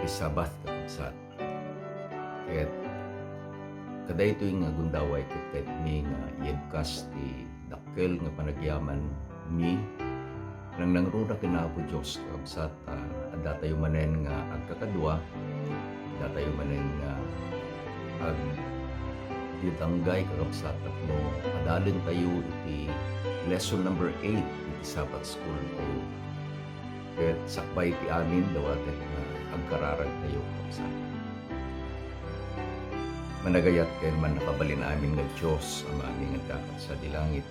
Happy Sabbath kakabsat. Ket kada ito'y nga gundaway ket mi nga iedkas ti dakkel nga panagyaman mi nang nangruna kinapo Dios kakabsat. Adda tayo manen nga agkakadwa, adda tayo manen nga ag ditanggay kakabsat tapno adalin tayo iti lesson number 8 iti Sabbath school tayo. Ket sakbay ti amin dawatek nga agkararag tayo kakabsat. Managayat ken man nakabalin amin nga Dios ang aming agdakat sa dilangit.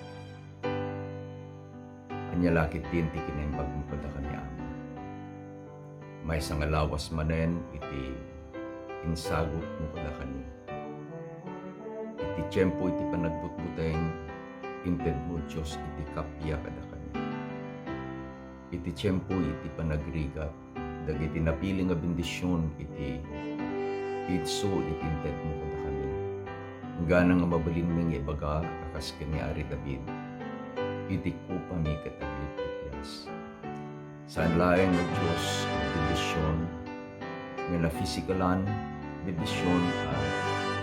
Anya lakit tinti kinembag mo kada kami ama. May sangalawas manen iti insagot mo kada kami. Iti tiyempo iti panagbutbuteng inted mo Dios iti kapya kada kami. Iti tiyempo iti panagrigat dagiti napili nga bendisyon iti itso iti inted mo kada kami. Hanggang nga mabalin ming ibaga akas kani Ari David. Iti ko pa mi kataglit tipyas. Saan laeng ng Diyos ang bendisyon nga na fisikalan, bendisyon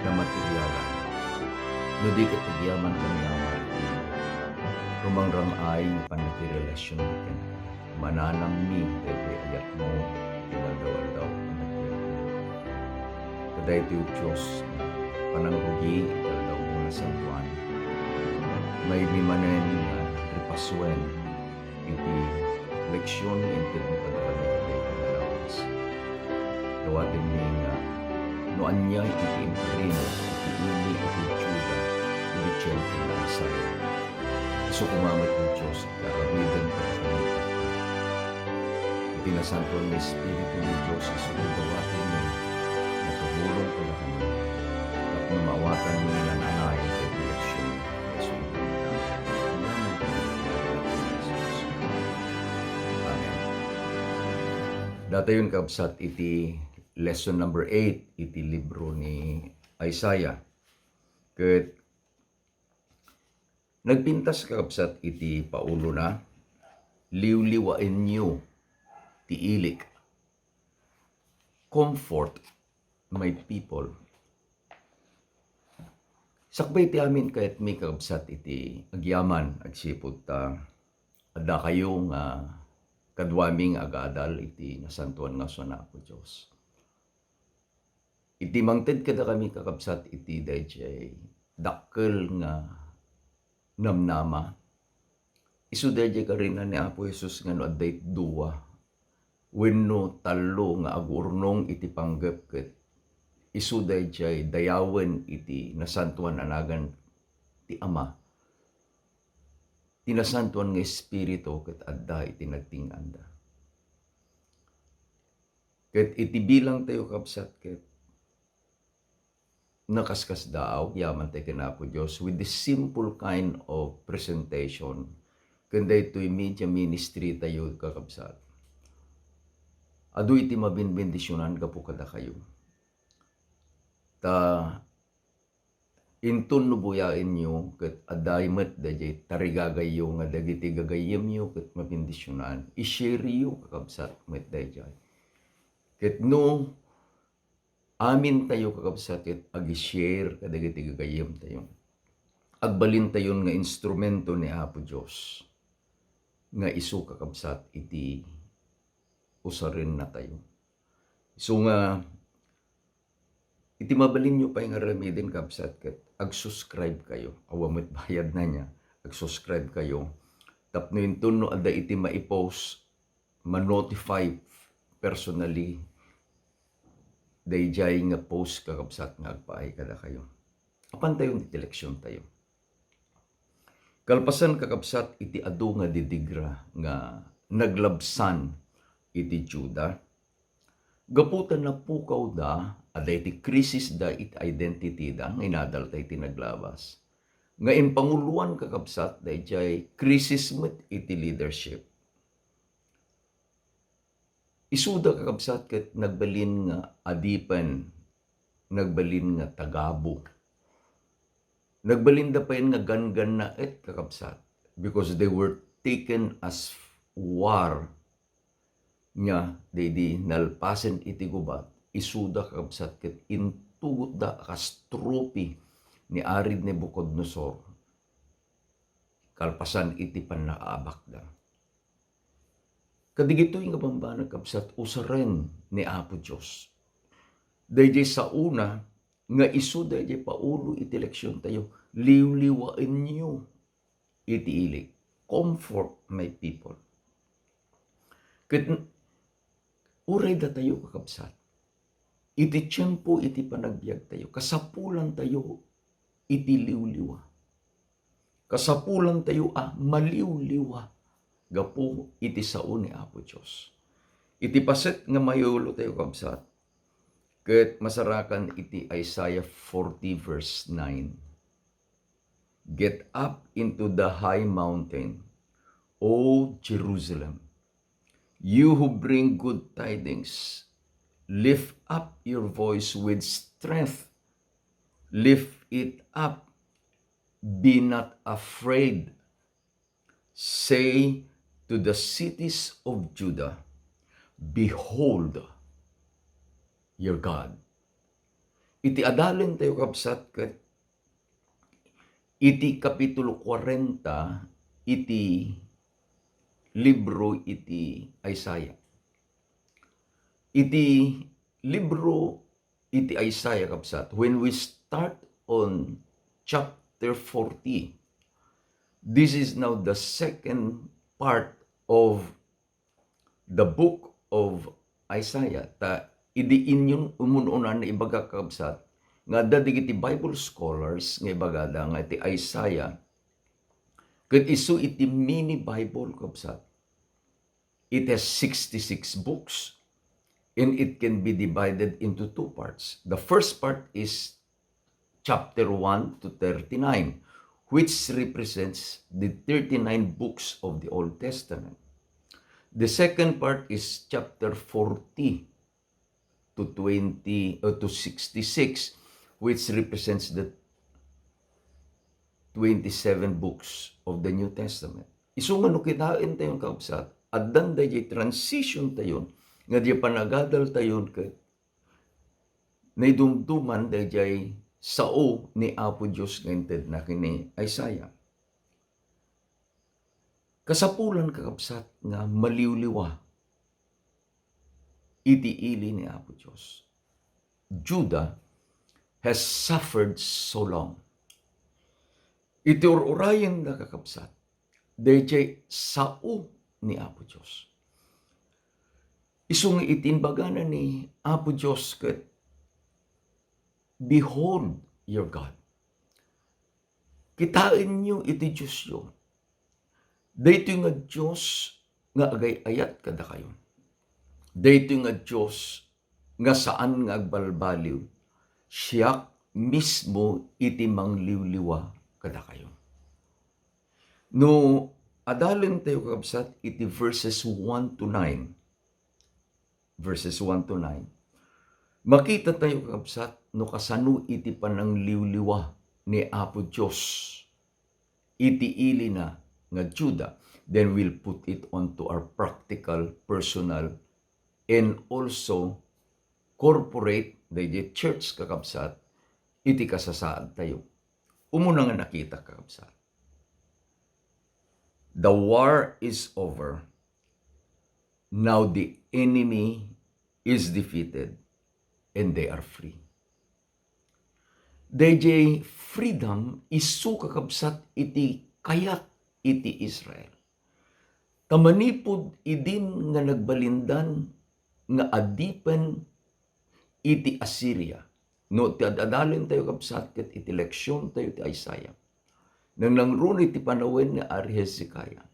na materyalan. No di katagyaman kami amal rumangrang ay panagkirelasyon diken. Mananam mi dahil ayat mo tinagawal-daw panagkirelasyon. Kada ito yung Diyos panangrugi daw mo na sa buwan. May bimanen na repasuen iti leksyon iti mo kadalami kaday kadalawas. Dawatin mi nga no anya iti imperino iti ini iti Juda iti tiyempo na Isaya. So kumamat ng Diyos karawidan ka kami. Iti nasanto ng Espiritu ng Diyos isudawatin mi na tumulong ka na kami at mamawatan mo na nanay at direksyon. Amen. Datayon kabsat iti lesson number 8 iti libro ni Isaiah. Ket nagpintas kabsat iti paulo na liwliwain niyo ti ilik. Comfort my people. Sakbay ti amin kahit may kabsat iti agyaman agsipod ta adda kayo nga kadwaming agadal iti nasantuan nga sona po Diyos. Iti mangted kada kami kakabsat iti dayjay dakkel nga namnama. Isu dayjay ka rin na ni Apo Jesus nga no adday duwa wenno talo nga agurnong iti panggep ket isu dayjay dayawen iti nasantuan anagan ti Ama. Ti nasantuan nga Espiritu ket adda iti nagtinganda. Ket iti bilang tayo kapsat ket nakaskas daaw yaman tayo kinapo Diyos with this simple kind of presentation kanda ito'y media ministry tayo kakabsat. Adu iti mabinbendisyonan kapo kada kayo. Ta intun nubuyain nyo ket aday met dayjay tarigagayo nga dagiti gagayem nyo ket mabindisyonan i-share yo kakabsat met dayjay. Ket no amin tayo kakabsat ket agi-share kadagiti gagayem tayo. Agbalin tayon nga instrumento ni Apo Dios nga isu kakabsat iti usarin na tayo. So nga iti mabalin nyo pa yung remedin kabsat ket ag-subscribe kayo. Awamit bayad na niya. Ag-subscribe kayo. Tapno intun no ada iti maipost ma-notify personally dayjay nga post kakabsat nga agpaay kada kayo. Apan tayong iteleksyon tayo. Kalpasan kakabsat iti adu nga didigra nga naglabsan iti Juda. Gaputan na pukaw da, aday ti krisis da iti identity da, nga inadal tayo tinaglabas. Nga impanguluan kakabsat, da iti krisis met iti leadership. Isuda kakabsat ket nagbalin nga adipen, nagbalin nga tagabo. Nagbalin da pa yun nga gangan na et kakabsat, because they were taken as war Nya dedi nalpasen iti gubat isuda kakabsat ket intugot da kas trupi ni arid ni Bukodnosor kalpasan iti panakaabak da. Kadigitoy nga bambanag kabsat usaren ni Apo Dios. Dayjay sa una nga isu dayjay paulo iti leksyon tayo liwliwaen niyo iti ilik. Comfort my people. Ket uray da tayo kakabsat. Iti tiyempo iti panagbiag tayo. Kasapulan tayo iti liwliwa. Kasapulan tayo maliwliwa. Gapo iti sao ni Apo Diyos. Iti paset nga mayulo tayo kabsat. Ket masarakan iti Isaiah 40 verse 9. Get up into the high mountain, O Jerusalem. You who bring good tidings, lift up your voice with strength. Lift it up. Be not afraid. Say to the cities of Judah, behold your God. Iti adalen tayo kabsat ket iti kapitulo 40 iti libro iti Isaiah. Iti libro iti Isaiah kabsat, when we start on chapter 40, this is now the second part of the book of Isaiah. Ta idi inyong umununan na ibaga kabsat, nga dadig iti Bible scholars nga ibagada nga iti Isaiah, ket isu iti mini Bible kabsat. It has 66 books and it can be divided into two parts. The first part is chapter 1 to 39, which represents the 39 books of the Old Testament. The second part is chapter 40 to 66, which represents the 27 books of the New Testament. Isungan no kitain tayon kaupsat, addan dayjay transition tayon, nga di panagadal tayon ket naidumduman dayjay sao ni Apo Dios nga inted na kini Isaiah. Kasapulan kakabsat nga maliwliwa iti ili ni Apo Dios. Judah has suffered so long. Iti urayan na kakabsat, dayjay sao ni Apo Dios. Isung itinbagana ni Apo Dios ket behold your God. Kitain niyo iti Diyos yun. Dayto nga Diyos nga agay-ayat kada kayo. Dayto nga Diyos nga saan nga agbalbaliw. Siya mismo iti mangliwliwa kada kayo. No, adalin tayo kakabsat iti verses 1 to 9. Verses 1 to 9. Makita tayo kakabsat no kasano iti panangliwliwa ni Apo Diyos. Iti ili na nga Judah. Then we'll put it onto our practical, personal, and also corporate, the church kakabsat, iti kasasaad tayo. Umuna nga nakita kakabsat. The war is over. Now the enemy is defeated and they are free. DJ freedom isu kakabsat iti kayat iti Israel. Tamanipod idin nga nagbalindan nga adipen iti Assyria. No, ti adalin tayo kabsat ket iti leksyon tayo ti Isaiah. Nang langrun iti panawen ni Ari Hezekiah.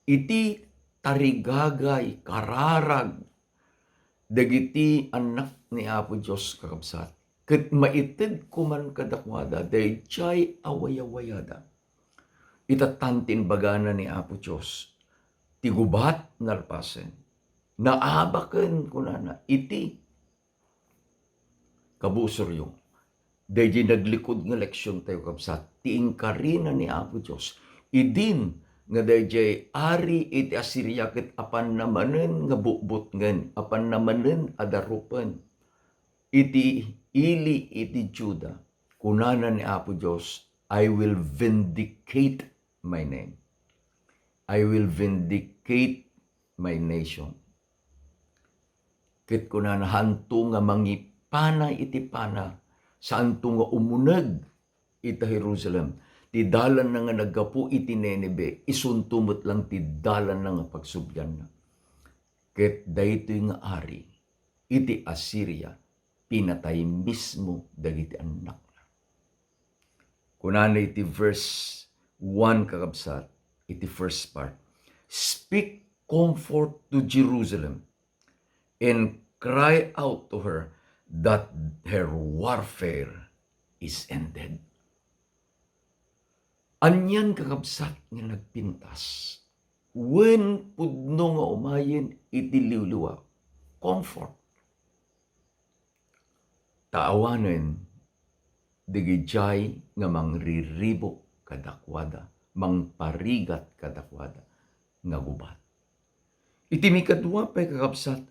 Iti tarigagay, kararag, dagiti anak ni Apo Diyos kakabsat. Ket maitid kuman kadakwada, dayjay awayawayada. Itatantin bagana ni Apo Diyos. Tigubat narpasen. Naabaken kunana iti kabusoryo. Dayjay naglikod nga leksyon tayo kabsat. Tiingkarina ni Apo Diyos. Idin nga dayjay ari iti Assyria ket apan namanen nga bubutngen, apan namanen adarupen iti ili iti Juda. Kunana ni Apo Dios, I will vindicate my name. I will vindicate my nation. Ket kunana hanto nga mangipana iti pana santo nga umuneg iti Jerusalem. Ti dalan na nga naggapu iti Nineve, isuntumot lang ti dalan na nga pagsubyan na. Ket daytoy nga ari, iti Assyria, pinatay mismo dagiti anak na. Kunana iti verse 1 kakabsat, iti first part. Speak comfort to Jerusalem and cry out to her that her warfare is ended. Anyan kakabsat nga nagpintas. When pudno nga umayin iti liwliwa. Comfort. Taawanen digijay nga mangriribok kadakwada, mangparigat kadakwada nga gubat. Iti mikadwa pay kakabsat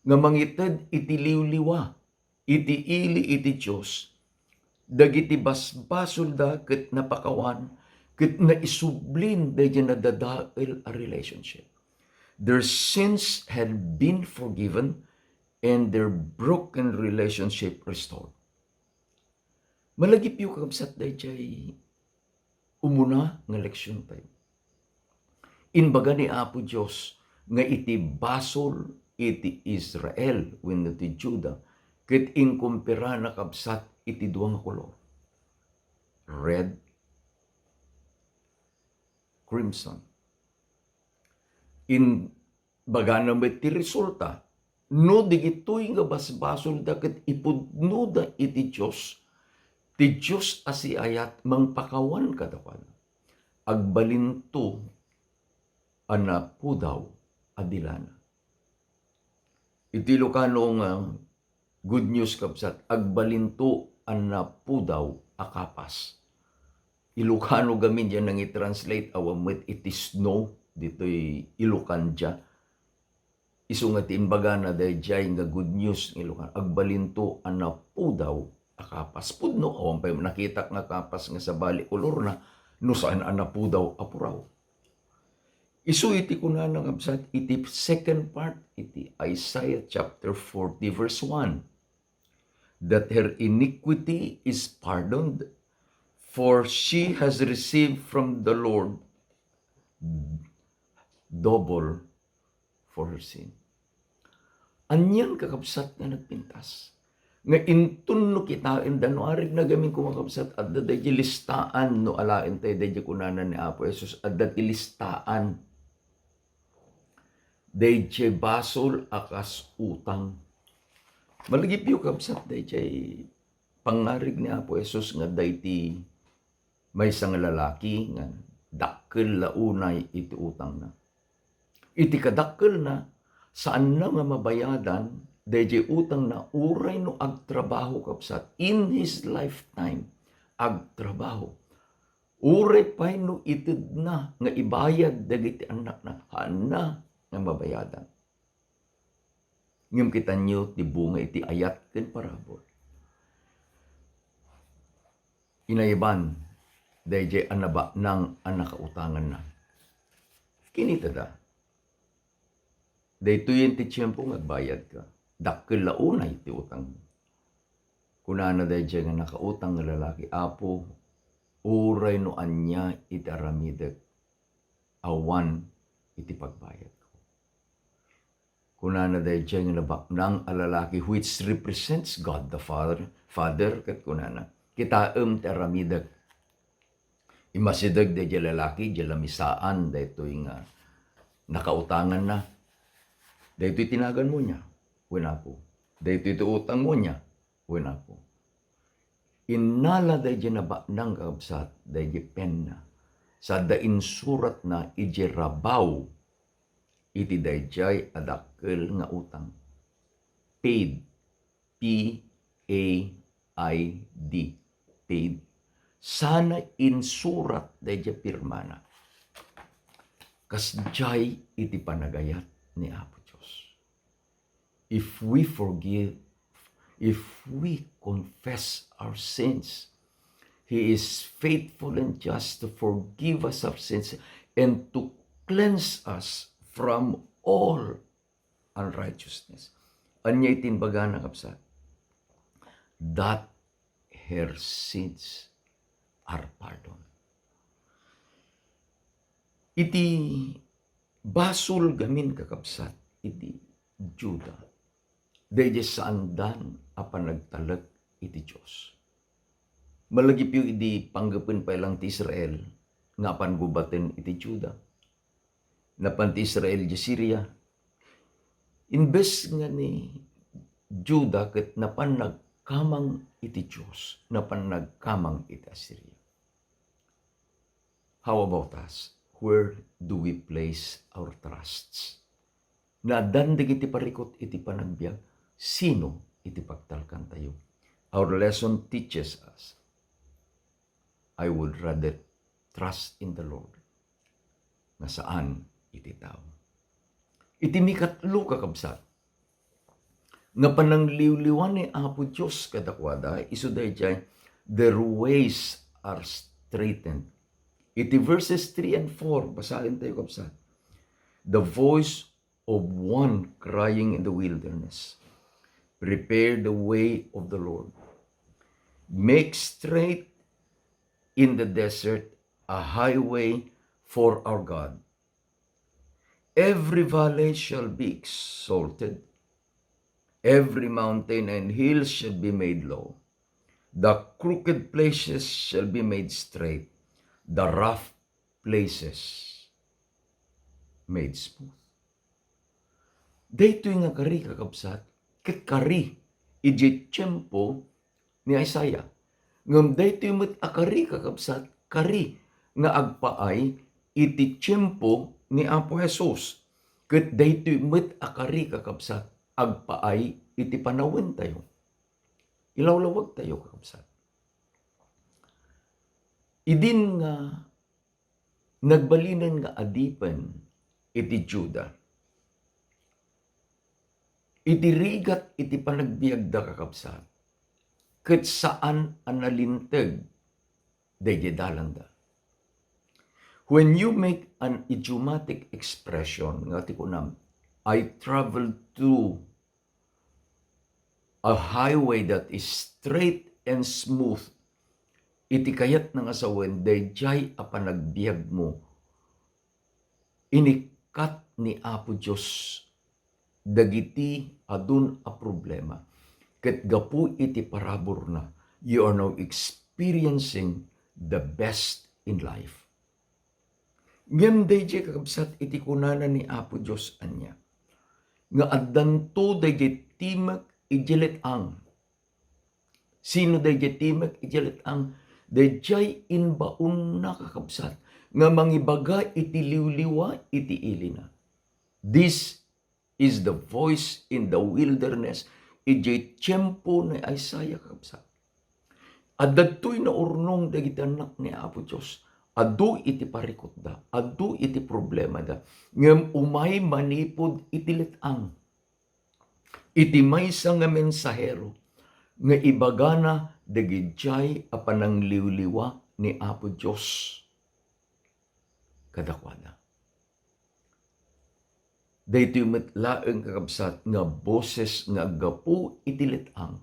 nga mangited iti liwliwa, iti ili iti Diyos, dagiti basbasol da ket napakawan, ket naisublin da dyan nadadael a relationship. Their sins had been forgiven and their broken relationship restored. Malagip yung kakabsat da dyan umuna nga leksyon tayo. Inbaga ni Apo Diyos nga iti basol iti Israel wenno ti Juda ket inkumpira na kabsat iti duang kolor. Red, crimson. In baga na ti resulta, no digitoy nga basbasol da ket ipudno da iti Diyos, ti Diyos asiayat mangpakawan kadakwada. Agbalinto anapudaw adilana. Iti Ilocano nga good news kabsat, agbalinto anapudaw akapas. Ilocano gamin yan nang i-translate awamit it is no, dito'y Ilocanja. Isungatin baga na dayjay nga good news ng Ilocano, agbalinto anapudaw akapas. Pudno awam pa nakita nga kapas nga sa bali kolor na no saan anapudaw apuraw. Isu iti kunana nga absat iti second part iti Isaiah chapter 40 verse 1. That her iniquity is pardoned, for she has received from the Lord double for her sin. Anyan kakabsat nga nagpintas. Nga intun no kitain dan no arig na gamin kumakabsat at daday listaan no alain tayo daday kunanan ni Apo Jesus at daday listaan daday basol akas utang. Malagip yung kabsat daday pangarig ni Apo Jesus nga dayti may isang lalaki nga dakkel launay iti utang na. Iti kadakkel na saan na nga mabayadan dayjay utang na uray no agtrabaho kabsat in his lifetime agtrabaho. Uray pay no ited na nga ibayad dagiti anak na hana nga mabayadan. Ngem kita nyo ti bunga iti ayat ken parabol. Inayaban dayjay anaba nang anakautangan na. Kinita da. Daytoy ti tiyempo agbayad ka. Dakkel launay ti utang. Kunana dayjay nga nakautang nga lalaki, Apo, uray no anya iti aramidek, awan iti pagbayad ko. Kunana dayjay nga nabaknang a lalaki which represents God the Father ket kunana, kitaem ti aramidek. Imasideg dayjay lalaki, dayjay lamisaan, daytoy nga nakautangan na. Daytoy tinagan mo niya. Wala po. Daytoy ito utang mo niya. Wala po. Inala dayjay na ba nang kabsat, dayjay pen na. Sa dain surat na ijerabaw, iti dayjay adakkel nga utang. Paid. P-A-I-D. Paid. Sana insurat dayjay pirmana. kasjay iti panagayat ni Apo Diyos. If we forgive, if we confess our sins, He is faithful and just to forgive us our sins and to cleanse us from all unrighteousness. Anya itinbaga na kapsat, that her sins are pardoned. Iti basol gamin kakapsat, iti Juda, dahil saandan apan nagtalag iti Diyos. Malagip yung iti panggapin pa ilang ti Israel, nga apan gubaten iti Juda. Napan ti Israel di Syria. Imbes nga ni Juda ket napan nagkamang iti Diyos, napan nagkamang iti Assyria. How about us? Where do we place our trusts? Nadandig iti parikot iti panagbiag, sino iti pagtalkan tayo? Our lesson teaches us, I would rather trust in the Lord na saan iti tao. Iti mikatlo kakabsat, nga panangliwliwan ni Apo Diyos kadakwada, iso dayjay, their ways are straightened. Iti verses 3 and 4, basahin tayo kapsat. The voice of one crying in the wilderness, prepare the way of the Lord. Make straight in the desert a highway for our God. Every valley shall be exalted, every mountain and hill shall be made low. The crooked places shall be made straight, the rough places made smooth. Daytoy nga kari kakabsat, ket kari iti tiyempo ni Isaiah. Ngam daytoy met akari kakabsat, kari nga agpaay iti tiyempo ni Apo Jesus. Ket daytoy met akari kakabsat, agpaay iti panawin tayo. Ilawlawag tayo kakabsat. Idin nga nagbalinan nga adipen iti Juda. Iti rigat iti panagbiagda kakabsat. Ket saan analinteg dayjay When you make an idiomatic expression, nga ti kunam, I traveled through a highway that is straight and smooth, iti kayat ng asawen, dayjay a panagbiag mo, inikat ni Apo Diyos, dagiti adun a problema. Ket gapu iti parabor na, you are now experiencing the best in life. Ngem dayjay kakabsat iti kunana ni Apo Diyos anya. Nga addanto dayjay timek ijelet ang. Sino dayjay timek ijelet ang? Dayjay inbaon na kakabsat nga mangibaga iti liwliwa iti ilina. This is the voice in the wilderness, ijay tiyempo ni Isaiah kakabsat. At dagtoy na urnong dagiti anak ni Apo Diyos, adu iti parikot da, adu iti problema da, ngem umay manipod iti letang. Iti maysa nga mensahero, nga ibagana dagijay a panangliwliwa ni Apo Diyos kadakwada. Daytoy met laeng kakabsat nga boses nga agapu iti letang.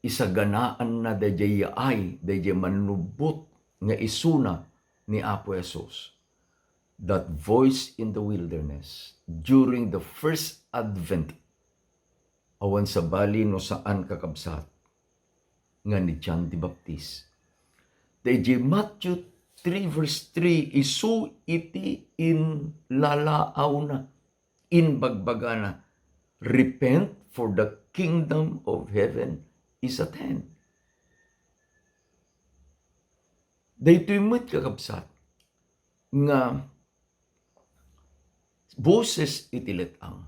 Isaganaan na dayjay ay dayjay manubot nga isuna ni Apo Jesus. That voice in the wilderness during the first advent, awan sa bali no saan kakabsat nga ni John the Baptist. Dayjay Matthew 3 verse 3, isu iti in lalaaw na, in bagbagana, repent for the kingdom of heaven is at hand. Daytoy met kakabsat nga boses iti letang.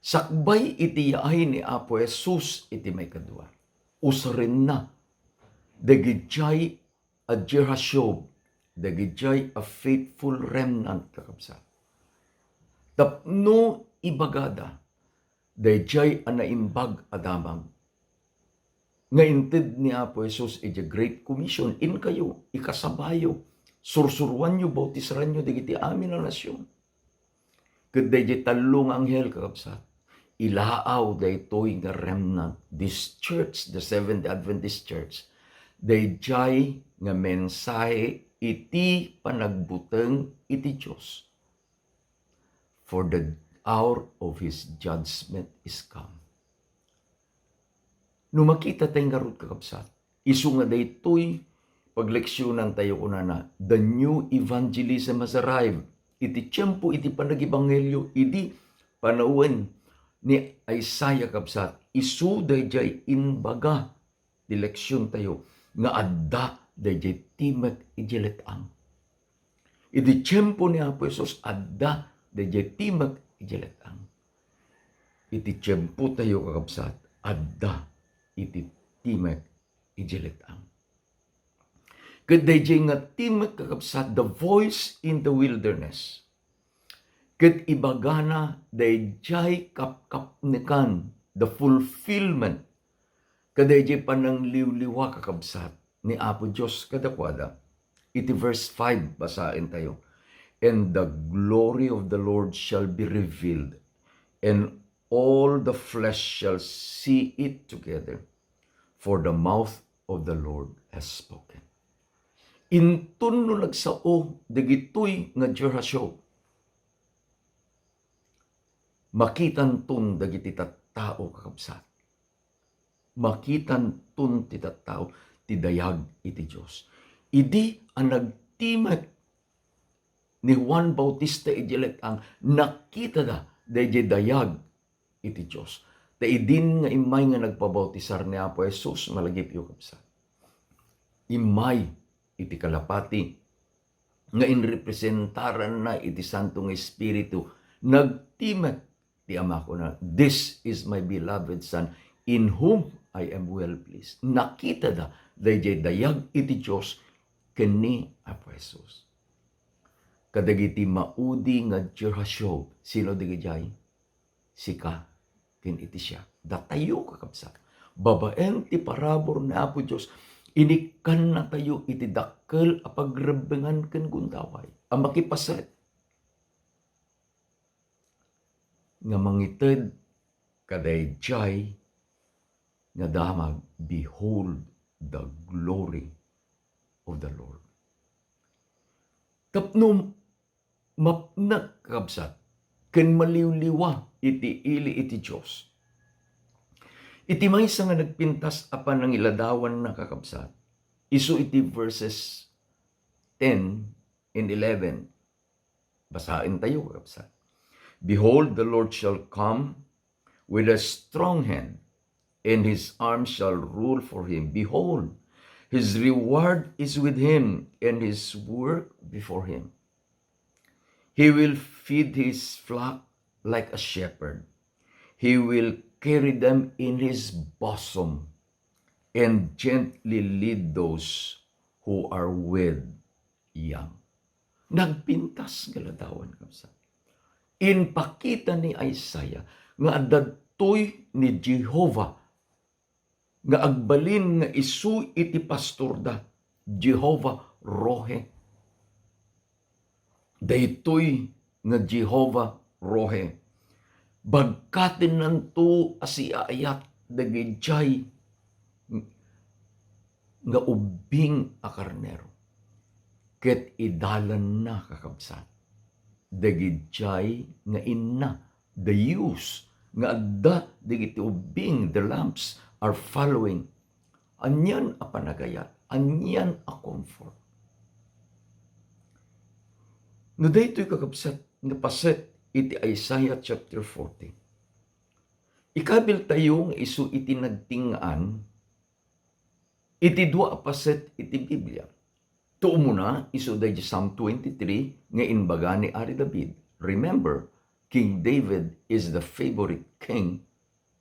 Sakbay iti yaay ni Apo Jesus iti may kadwa. Usarin na dagijay a Jerasyob dagijay a faithful remnant kakabsat. Tapno ibagada, dayjay a naimbag adamang. Nga inted ni Apo Jesus iti Great Commission, in kayo, ikasabayo, sursuruan nyo, bautisaran nyo, digiti amin na nasyon. Kaday di talong anghel kakabsat, ilaaw daytoy nga remnant, this church, the Seventh Adventist Church, dayjay nga mensahe iti panagbuteng iti Diyos. For the hour of His judgment is come. No makita tayo nga rod kakabsat, isu nga daytoy pagleksyonan tayo kunana, the new evangelism has arrived. Iti tiyempo, iti panagibanghelyo, iti panauwen ni Isaiah kabsat, isu dayjay inbaga, dileksyon tayo, nga adda dayjay timek ijiletang. Iti tiyempo ni Apo Jesus, adda dayjay timek ijiletang. Iti tiyempo tayo kakabsat, adda iti timek ijiletang. Kadayjay nga timek kakabsat, the voice in the wilderness. Ket ibagana dayjay kapkapnikan, the fulfillment. Kadayjay panangliwliwa kakabsat ni Apo Diyos kadakwada. Iti verse 5 basain tayo. And the glory of the Lord shall be revealed, and all the flesh shall see it together, for the mouth of the Lord has spoken. Intun no nagsao, dagitoy nga jurasyo. Makitan tun dagiti tattao kakabsat. Makitan tun ti tattao, ti dayag iti Diyos. Idi ang nagtimek ni Juan Bautista idilet ang nakita da dayjay dayag iti Diyos. Ta idin nga imay nga nagpabautisar ni Apo Jesus malagip yu kabsat. Imay iti kalapati nga inrepresentaran na iti Santong Espiritu nagtimek ti Ama ko na, this is my beloved Son in whom I am well pleased. Nakita da dayjay dayag iti Diyos kani Apo Jesus. Kadagiti maudi nga jurasyo, sino digijay? Sika ken iti siya. Datayo kakabsat. Babaen ti parabor na Apo Diyos, inikan na tayo iti dakkel a pagrebengan ken gundaway. Ang makipaset nga mangited kadayjay nga damag, behold the glory of the Lord. Tapno mapnak kakabsat, ken maliwliwa iti ili iti Diyos. Iti maysa nga nagpintas apan ng iladawan na kakabsat. Isu iti verses 10 and 11. Basain tayo kakabsat. Behold, the Lord shall come with a strong hand, and his arm shall rule for him. Behold, his reward is with him, and his work before him. He will feed his flock like a shepherd. He will carry them in his bosom, and gently lead those who are with young. Nagpintas galadawan kabsat. Inpakita ni Isaiah nga dadtoy ni Jehovah nga agbalin nga isu iti pastorda, Jehovah Rohe. Daytoy nga Jehovah Rohe. Bagkatin nanto asiayat dagijay nga ubing a karnero. Ket idalan na kakabsat. Dagijay nga inna, the ewes, nga adda dagiti ubing, the lambs are following. Anyan a panagayat, anyan a comfort. No daytoy kakabsat nga paset iti Isaiah chapter 40. Ikabil tayo nga isu iti nagtingaan, iti dua paset iti Biblia. Tuo muna, isu day Psalm 23 nga inbaga ni Ari David. Remember, King David is the favorite king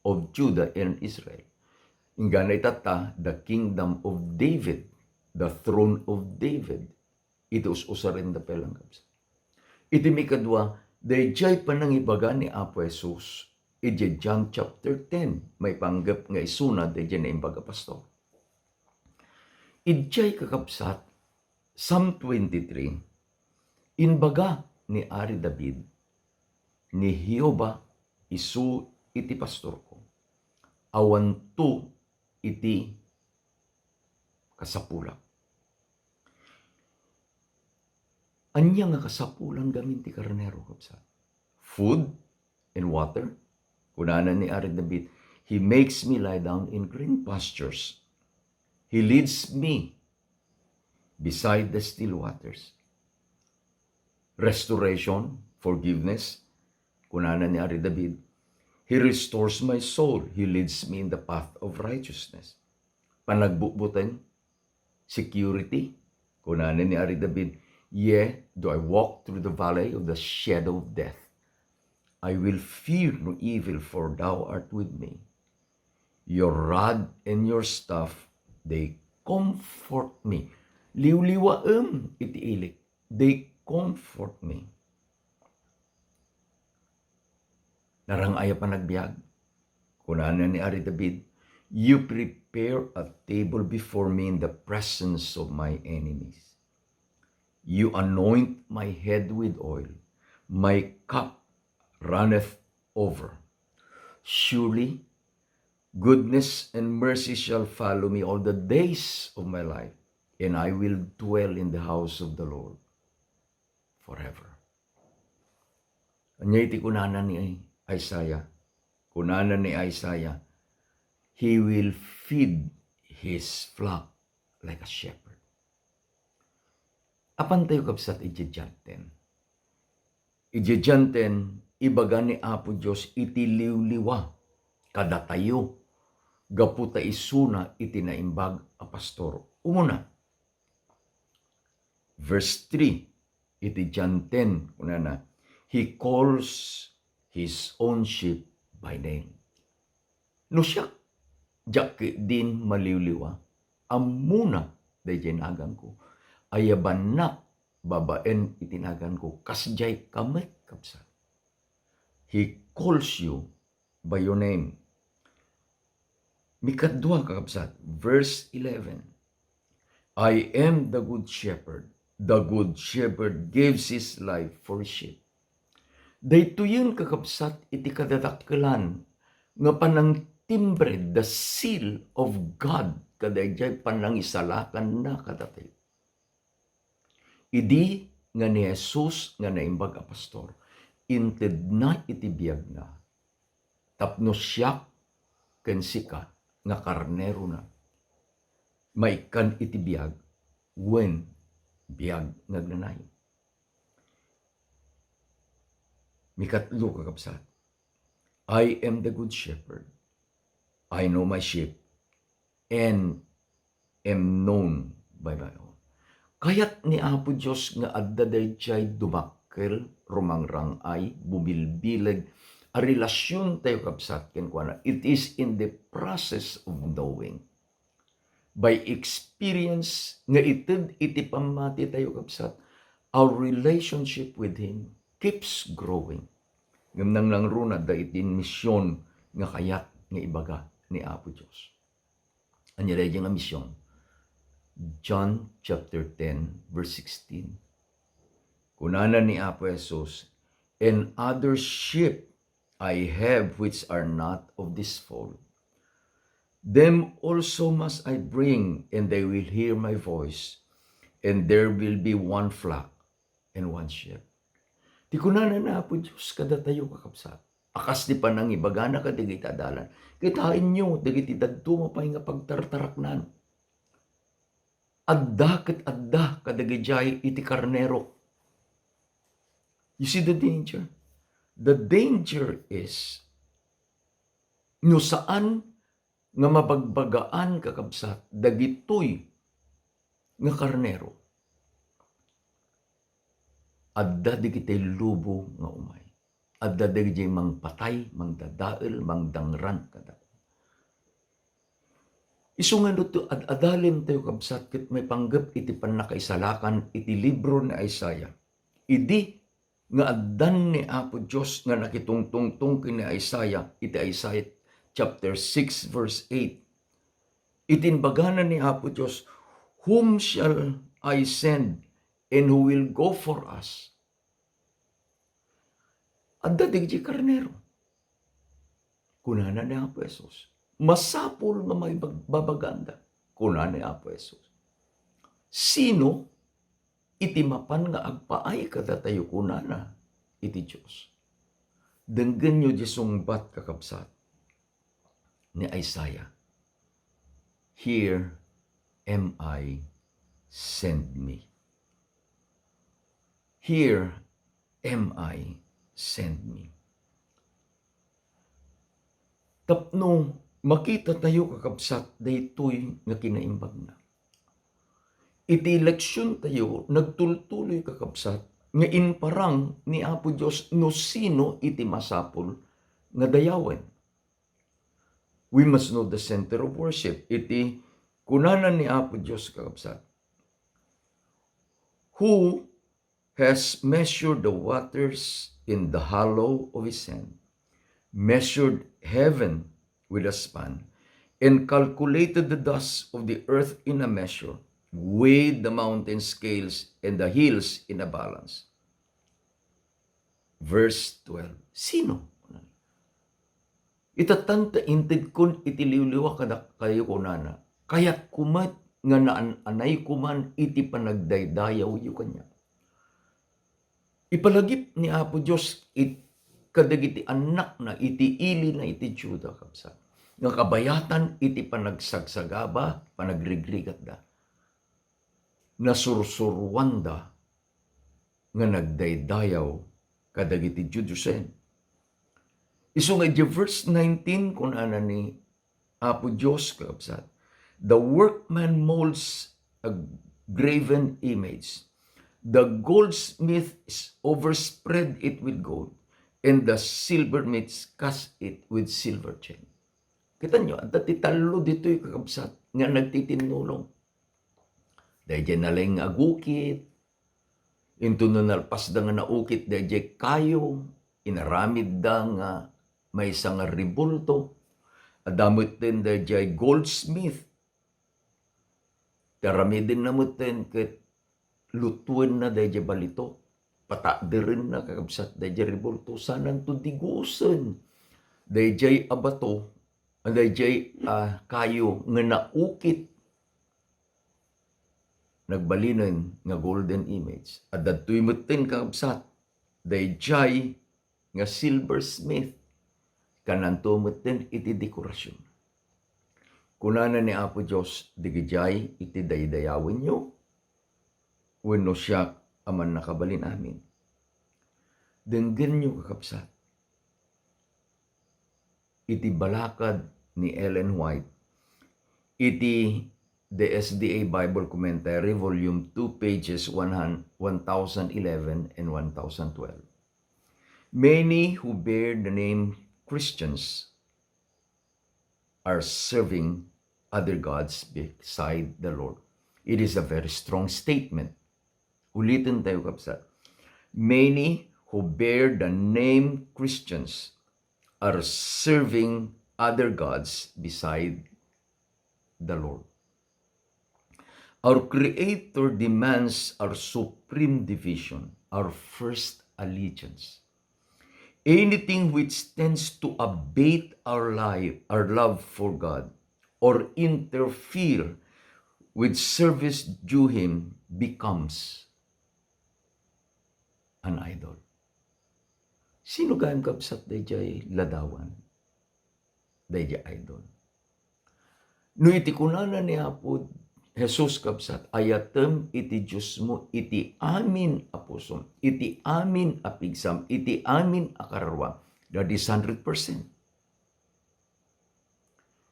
of Judah and Israel. Ingana itata, the kingdom of David, the throne of David. iti us-usa rin da pelang kabsat. Iti mikadwa, dayjay panangibaga ni Apo Jesus, iti John chapter 10, may panggap nga isuna, dayjay na imbaga pastor. Idjay kakabsat, Psalm 23, inbaga ni Ari David, ni Hioba isu iti pastor ko, awan tu iti kasapulak. Anya nga kasapulan gamin ti karnero kapsat. Food and water. Kunanan ni Ari David, He makes me lie down in green pastures. He leads me beside the still waters. Restoration, forgiveness. Kunanan ni Ari David, He restores my soul. He leads me in the path of righteousness. Panagbubutan, security. Kunanan ni Ari David, yea, do I walk through the valley of the shadow of death, I will fear no evil, for thou art with me. Your rod and your staff, they comfort me. Liwliwaem iti ilik, they comfort me. Narangaya pa nagbiag. Kunanan ni Ari David, you prepare a table before me in the presence of my enemies. You anoint my head with oil. My cup runneth over. Surely, goodness and mercy shall follow me all the days of my life, and I will dwell in the house of the Lord forever. Anya iti kunanan ni Isaiah. Kunanan ni Isaiah, He will feed His flock like a shepherd. Apan tayo kapsat ijejanten. Ijejanten, ibaga ni Apo Diyos iti liwliwa, kada tayo, gaputa isuna iti naimbag a pastor. Umuna, verse 3, iti John 10, kunana, He calls His own sheep by name. No siya, jaki din maliwliwa, amuna dahi nagan ko, ayaban na babaen itinagan ko, kasjay kamay kapsat. He calls you by your name. Mikadwa kakabsat, verse 11. I am the good shepherd. The good shepherd gives his life for sheep. Dayto yun kakabsat iti kadadakkelan nga panang timbre, the seal of God, kadayjay panang isalakan na kadatay. Idi nga ni Jesus nga naimbag a pastor, inted na iti biyag na, tapno siya ken sika nga karnero na, maikan iti biyag, wen biyag nagnanay. Mikatlo kakabsat, I am the good shepherd. I know my sheep, and am known by my own. Kaya't ni Apo Diyos nga adda dayjay dumakkel, rumangrangay, bubilbilag, a relasyon tayo kapsat ken kuana. It is in the process of knowing. By experience nga ited iti pamati tayo kapsat, our relationship with Him keeps growing. Ngam nang runa da itin misyon nga kayat nga ibaga ni Apo Diyos. Anya dayjay nga misyon. John chapter 10, verse 16. Kunana ni Apo Jesus, and other sheep I have which are not of this fold. Them also must I bring, and they will hear my voice, and there will be one flock and one sheep. Di kunana na Apo Diyos, kada tayo kakapsat. Akas di pa nang ibagana ka digit adalan. Kitain nyo, digit idadto mapay nga pagtartaraknan. Adda ket adda kadagijay iti karnero. You see the danger? The danger is no saan nga mabagbagaan kakabsat dagitoy nga karnero. Adda digitay lubo nga umay. Adda digitay mang patay, mang dadael, mang dangran kada. Isu nga to adalem tayo kabsat ket may panggap iti pannakaisalakan iti libro ni Isaiah. Idi nga addan ni Apo Dios nga nakitungtungtong kini Isaiah iti Isaiah chapter 6 verse 8. Itinbaganan ni Apo Dios, whom shall I send and who will go for us? Adda digdi karnero. Kunana ni Apo Jesus. Masapul nga may babaganda. Kunana ni Apo Jesus. Sino iti mapan nga agpaay kada tayo kunana iti Diyos. Denggen nyo di sungbat kakabsat ni Isaiah. Here am I, send me. Here am I, send me. Tapno makita tayo kakabsat daytoy nga kinaimbag na. Iti eleksyon tayo nagtultuloy kakabsat nga inparang ni Apo Dios no sino iti masapul nga dayawen. We must know the center of worship. Iti kunanan ni Apo Dios kakabsat. Who has measured the waters in the hollow of his hand, measured heaven with a span, and calculated the dust of the earth in a measure, weighed the mountain scales and the hills in a balance. Verse 12. Sino? Itatanta inted kun itiliwliwa kada kayo kunana. Kaya't kumat nga naanay kuman iti panagdaydayaw yu kanya. Ipalagip ni Apo Dios kadagiti anak na iti ili na iti Juda kabsa. Nga kabayatan iti panagsagsagaba, panagrigrigat da. Nasursurwanda nga nagdaydayaw kadagiti Judusen. Isu nga di verse 19 kung ana ni Apo Dios kabsat. The workman molds a graven image. The goldsmith overspread it with gold, and the silversmith cast it with silver chain. Kita nyo, at titalo dito'y kakabsat nga nagtitinulong. Dahil nalang agukit, into nalpas da nga naukit, dahil kayo, inaramid da nga may isang ribulto, adamot din dahil goldsmith, taramidin na mo din kat lutuin na dahil balito, patadirin na kakabsat dahil ribulto, sanang to digusan, dahil abato, dahil kayo nga naukit, nagbalinan nga golden image. At dato'y mutin kakabsat, dahil nga silversmith, kananto mutin iti dekorasyon. Kunana ni Apo Dios, digijay iti daydayawin nyo, wenno siya aman nakabalin amin. Denggen nyo kakabsat, iti balakad ni Ellen White, iti the SDA Bible Commentary, Volume 2, pages 1011 and 1012. Many who bear the name Christians are serving other gods beside the Lord. It is a very strong statement. Ulitin tayo kapsat. Many who bear the name Christians are serving other gods beside the Lord. Our Creator demands our supreme division, our first allegiance. Anything which tends to abate our love for God, or interfere with service due Him becomes an idol. Sino gayam kabsat dayjay ladawan? Dayjay idol. No iti kunana ni Apo Jesus kabsat, ayatem iti Diyos mo, iti amin apusom, iti amin apigsam, iti amin akarwa, that is 100%.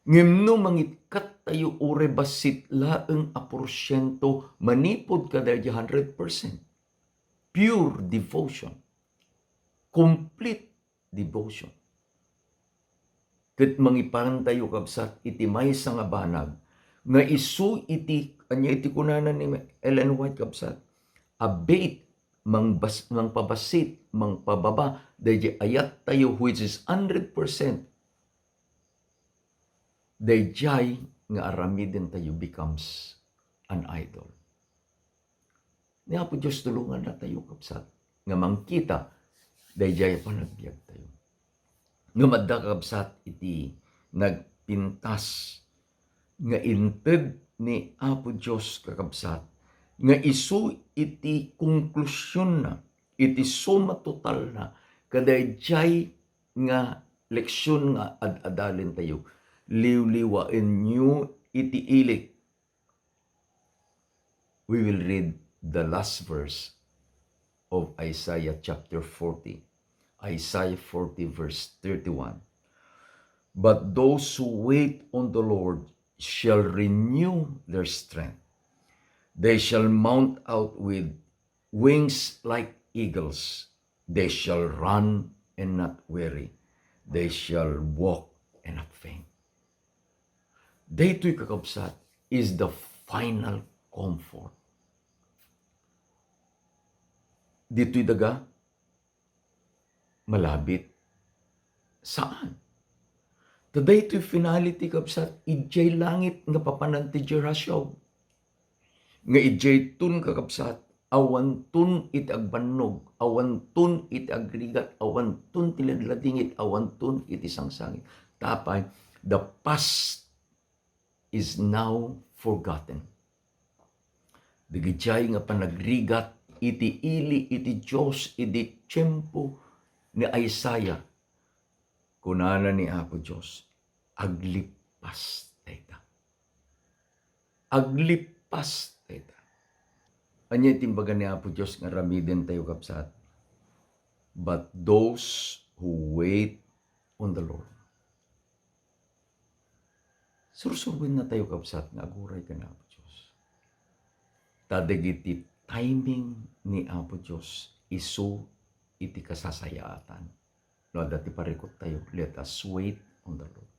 Ngimno mangitkat tayo ure basit laeng aporsyento, manipod ka dahil 100%. Pure devotion. Complete devotion. Ket mangipan tayo kabsat iti maysa nga banag nga isu iti anya iti kunanan ni Ellen White kabsat, abate mangpabasit mangpababa dayjay ayat tayo which is 100% dayjay nga aramiden tayo becomes an idol. Niya po Diyos tulungan na tayo kabsat nga mangkita dayjay panagbiag tayo. Nga madda kabsat iti nagpintas nga inted ni Apo Diyos kakabsat nga isu iti konklusyon na iti suma total na kadayjay nga leksyon nga ad-adalin tayo liwliwain nyo iti ilik. We will read the last verse of Isaiah chapter 40. Isaiah 40 verse 31. But those who wait on the Lord shall renew their strength. They shall mount out with wings like eagles. They shall run and not weary. They shall walk and not faint. Daytoy kakabsat is the final comfort. Dito'y daga, malabit. Saan? Daytoy finality kabsat, ijay langit nga papanan ti Jerasyaw. Nga ijay tun kakabsat, awan tun iti agbannog, awan tun iti agrigat, awan tun ti ladladingit, awan tun iti sangsangit. Tapay, the past is now forgotten. Digijay nga panagrigat, iti ili, iti Diyos, iti tiyempo ni Isaiah. Kunana ni Apo Diyos, aglipas tayo. Aglipas tayo. Anya timbaga ni Apo Diyos nga ramiden tayo kapsat. But those who wait on the Lord. Sursurwin na tayo kapsat nga aguray ka na Apo Diyos. Tadagiti timing ni Apo Diyos isu iti kasasayaatan. No dati parikot tayo, let us wait on the Lord.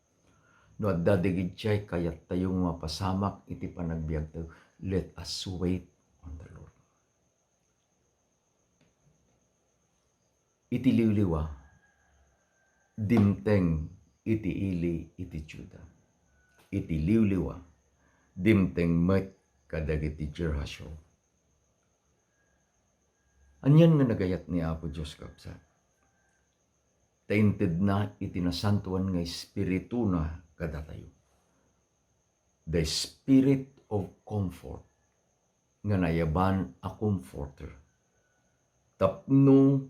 No dadigid siya'y kayat tayong mapasamak iti panagbiag tayo, let us wait on the Lord. Iti liwliwa, dimteng iti ili iti Juda. Iti liwliwa, dimteng met kadagiti Jerasyaw. Anyan nga nagayat ni Apo Diyos kapsat. Tainted na itinasantuan nga espiritu na kada tayo. The spirit of comfort nga nayaban a comforter. Tapno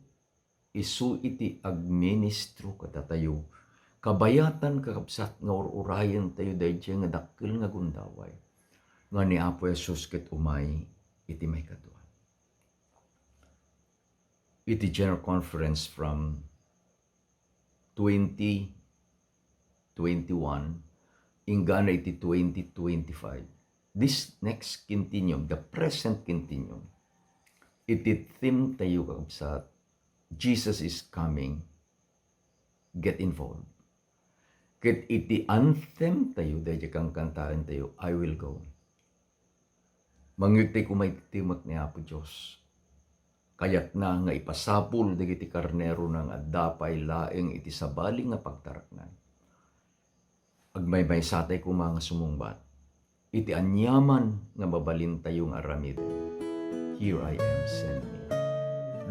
isu iti agministro kada tayo. Kabayatan kakabsat nga ururayan tayo dahil nga dakil nga gundaway. Nga ni Apo Jesus ket umay iti may kadwa. Iti General Conference from 2021 ingana iti 2025. This next continuum, the present continuum, iti theme tayo kakabsat, Jesus is coming, get involved. Ket iti anthem tayo, dahil kang kantaan tayo, I will go. Mangyutay kumay timak ni Apo Diyos. Kayat na nga ipasapul dagiti karnero ng adapay laeng iti sabali nga pagtaraknan. Agmay-may satay ko mga sumungbat. Iti anyaman nga mabalin tayong aramid. Here I am, send me.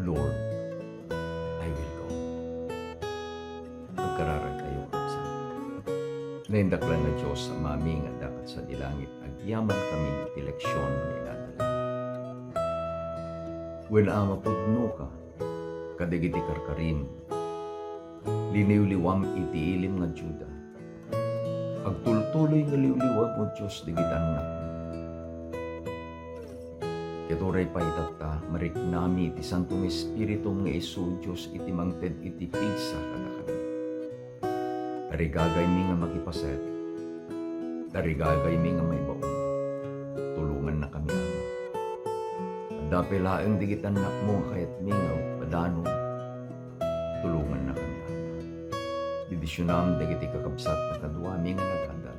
Lord, I will go. Pagkararag tayo kapsa. Naindaklan na Diyos sa mami nga dapat sa dilangit. Agyaman kami iti leksyon nga inadala. When amapudno ka, kadagiti karkarin, liniwliwam iti ilim nga Juda. Agtultuloy nga liwliwam mo Diyos digitan na. Kituray pa itata, marik nami iti Santong Espiritu nga isu Diyos iti mangted iti pigsa kada kami. Tarigagay mi nga makipaset, tarigagay mi nga may baon, tulungan na kami Ama. Dapil laeng digitan nak mo kayat mingaw, padano, tulungan na kami Ama. Didisyonam dagiti kakabsat na kadwa mi nga nagandal.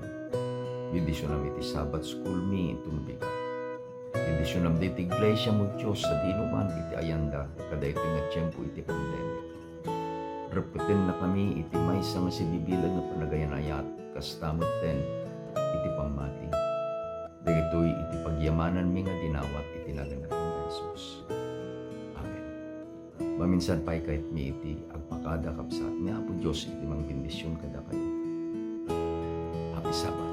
Bendisyonam iti Sabbath school mi ito nabigat. Bendisyonam iti iglesia mo Diyos sa dinuman iti ayanda kada iti nga tiyempo iti pandemic. Repetin na kami iti maysa nga si bibilang nga panagayan ayat kastamot ten iti pamati. Dagitoy iti pagyamanan mi nga dinawat iti naganap ng Jesus. Amen. Maminsan pa'y kahit mi iti agpakada kapsat ni Apo Diyos iti mang bendisyon kada kayo. Happy Sabbath.